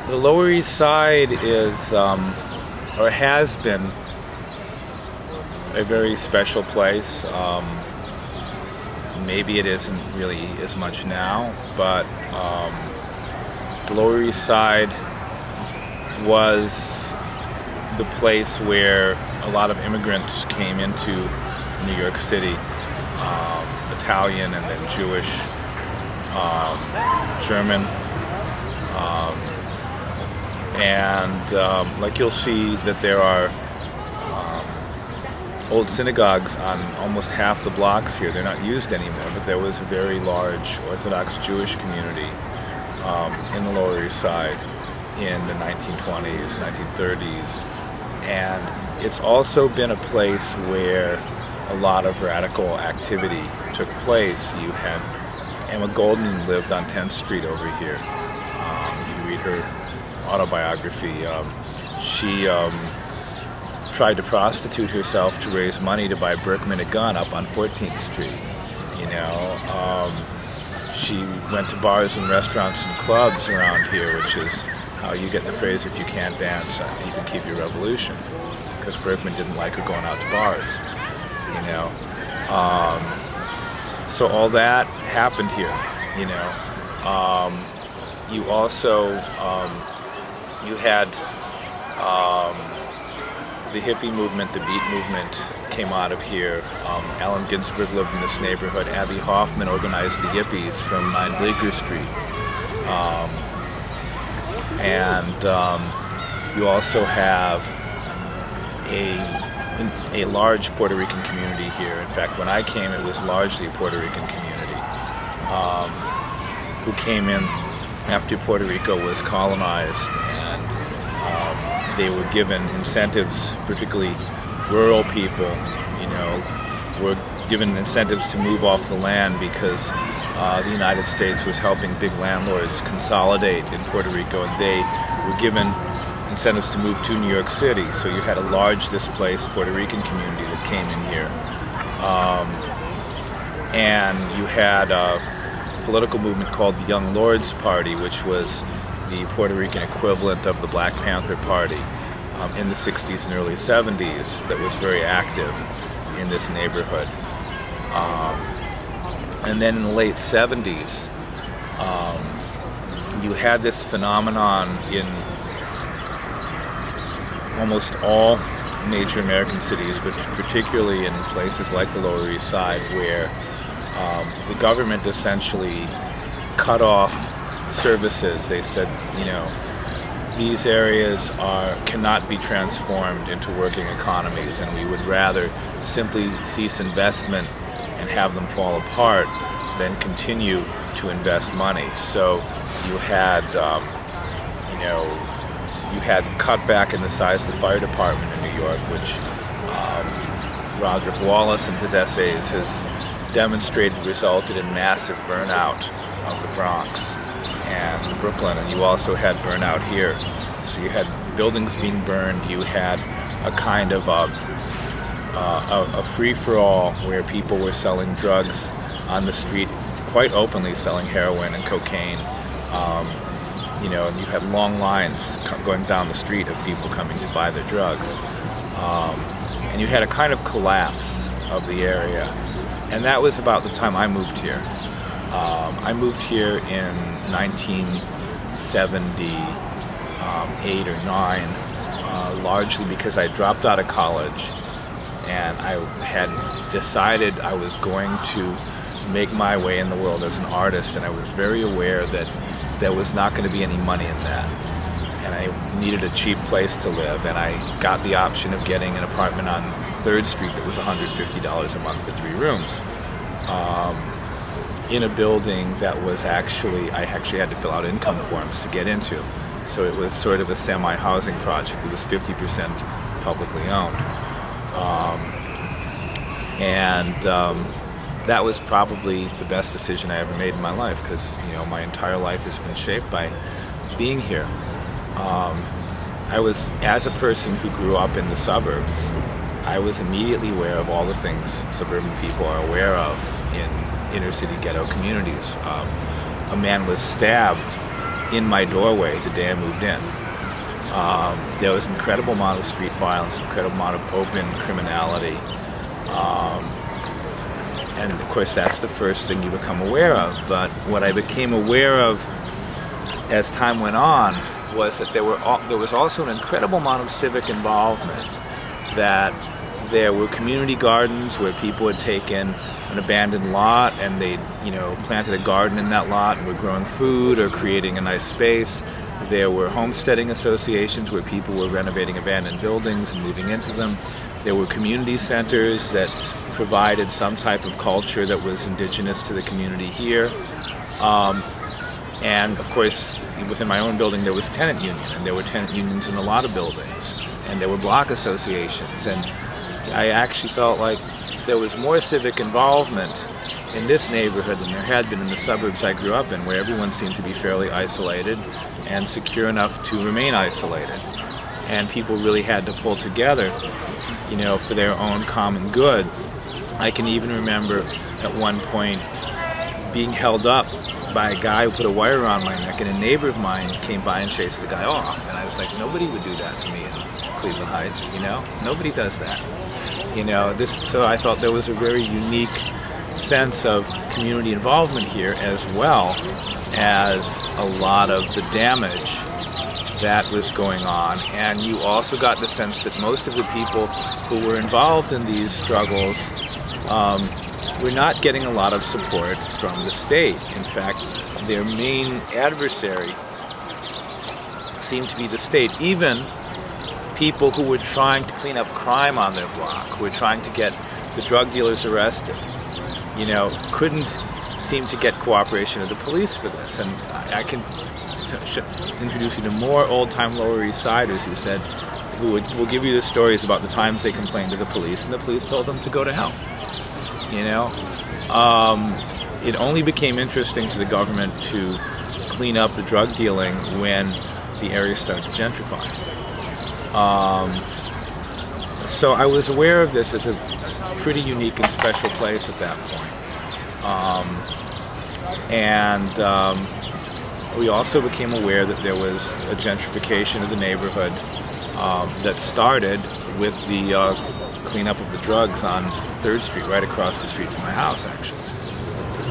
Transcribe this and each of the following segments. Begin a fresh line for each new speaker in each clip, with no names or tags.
The Lower East Side is, or has been, a very special place. Maybe it isn't really as much now, but the Lower East Side was the place where a lot of immigrants came into New York City, Italian and then Jewish, German. Like you'll see that there are old synagogues on almost half the blocks here. They're not used anymore, but there was a very large Orthodox Jewish community in the Lower East Side in the 1920s, 1930s. And it's also been a place where a lot of radical activity took place. You had Emma Goldman lived on 10th Street over here. If you read her autobiography, she tried to prostitute herself to raise money to buy Berkman a gun up on 14th Street. She went to bars and restaurants and clubs around here, which is how you get the phrase, if you can't dance, you can keep your revolution, because Berkman didn't like her going out to bars. So all that happened here. You also you had the hippie movement, the beat movement came out of here. Allen Ginsberg lived in this neighborhood. Abby Hoffman organized the Yippies from 9 Bleecker Street. You also have a large Puerto Rican community here. In fact, when I came, it was largely a Puerto Rican community who came in after Puerto Rico was colonized, and they were given incentives, particularly rural people, were given incentives to move off the land because the United States was helping big landlords consolidate in Puerto Rico, and they were given incentives to move to New York City. So you had a large displaced Puerto Rican community that came in here. And you had a political movement called the Young Lords Party, which was the Puerto Rican equivalent of the Black Panther Party in the 60s and early 70s, that was very active in this neighborhood. And then in the late 70s, you had this phenomenon in almost all major American cities, but particularly in places like the Lower East Side, where the government essentially cut off services. They said, these areas cannot be transformed into working economies, and we would rather simply cease investment and have them fall apart than continue to invest money. So you had, you had cutback in the size of the fire department in New York, which Roderick Wallace in his essays has demonstrated resulted in massive burnout of the Bronx and Brooklyn, and you also had burnout here. So you had buildings being burned, you had a kind of a free-for-all where people were selling drugs on the street, quite openly selling heroin and cocaine. And you had long lines going down the street of people coming to buy their drugs. And you had a kind of collapse of the area. And that was about the time I moved here. I moved here in 1978 or 9, largely because I dropped out of college and I had decided I was going to make my way in the world as an artist, and I was very aware that there was not going to be any money in that, and I needed a cheap place to live, and I got the option of getting an apartment on 3rd Street that was $150 a month for 3 rooms, in a building that was I actually had to fill out income forms to get into. So it was sort of a semi-housing project. It was 50% publicly owned. That was probably the best decision I ever made in my life, because my entire life has been shaped by being here. I was, as a person who grew up in the suburbs, I was immediately aware of all the things suburban people are aware of in inner city ghetto communities. A man was stabbed in my doorway the day I moved in. There was an incredible amount of street violence, incredible amount of open criminality. And of course that's the first thing you become aware of. But what I became aware of as time went on was that there was also an incredible amount of civic involvement, that there were community gardens where people had taken an abandoned lot and they, planted a garden in that lot and were growing food or creating a nice space. There were homesteading associations where people were renovating abandoned buildings and moving into them. There were community centers that provided some type of culture that was indigenous to the community here. And of course, within my own building there was a tenant union, and there were tenant unions in a lot of buildings, and there were block associations. And I actually felt like there was more civic involvement in this neighborhood than there had been in the suburbs I grew up in, where everyone seemed to be fairly isolated and secure enough to remain isolated. And people really had to pull together, for their own common good. I can even remember at one point being held up by a guy who put a wire around my neck, and a neighbor of mine came by and chased the guy off. And I was like, nobody would do that for me in Cleveland Heights, Nobody does that. So I thought there was a very unique sense of community involvement here, as well as a lot of the damage that was going on. And you also got the sense that most of the people who were involved in these struggles were not getting a lot of support from the state. In fact, their main adversary seemed to be the state. Even people who were trying to clean up crime on their block, who were trying to get the drug dealers arrested, couldn't seem to get cooperation of the police for this. And I can introduce you to more old-time Lower East Siders who will give you the stories about the times they complained to the police, and the police told them to go to hell. It only became interesting to the government to clean up the drug dealing when the area started to gentrify. So I was aware of this as a pretty unique and special place at that point. We also became aware that there was a gentrification of the neighborhood that started with the cleanup of the drugs on 3rd Street, right across the street from my house, actually.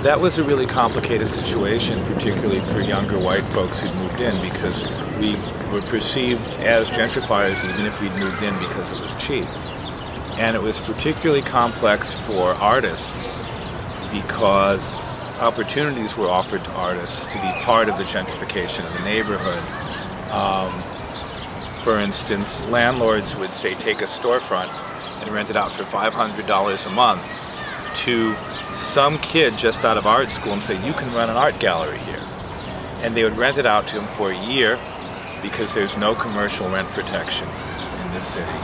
That was a really complicated situation, particularly for younger white folks who'd moved in, because we were perceived as gentrifiers even if we'd moved in because it was cheap. And it was particularly complex for artists because opportunities were offered to artists to be part of the gentrification of the neighborhood. For instance, landlords would say take a storefront and rent it out for $500 a month to some kid just out of art school and say, you can run an art gallery here. And they would rent it out to him for a year because there's no commercial rent protection in this city.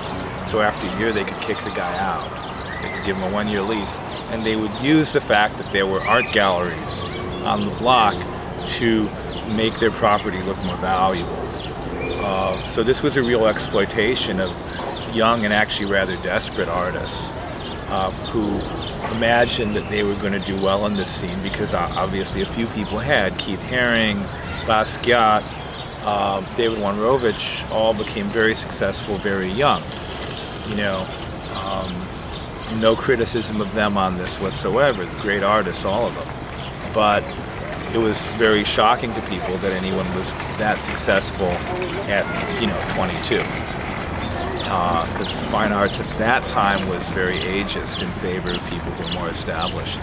So after a year they could kick the guy out. They could give him a 1-year lease. And they would use the fact that there were art galleries on the block to make their property look more valuable. So this was a real exploitation of young and actually rather desperate artists who imagined that they were going to do well in this scene because obviously a few people had. Keith Haring, Basquiat, David Wojnarowicz all became very successful very young. No criticism of them on this whatsoever. Great artists, all of them. But it was very shocking to people that anyone was that successful at, 22. Because fine arts at that time was very ageist in favor of people who were more established.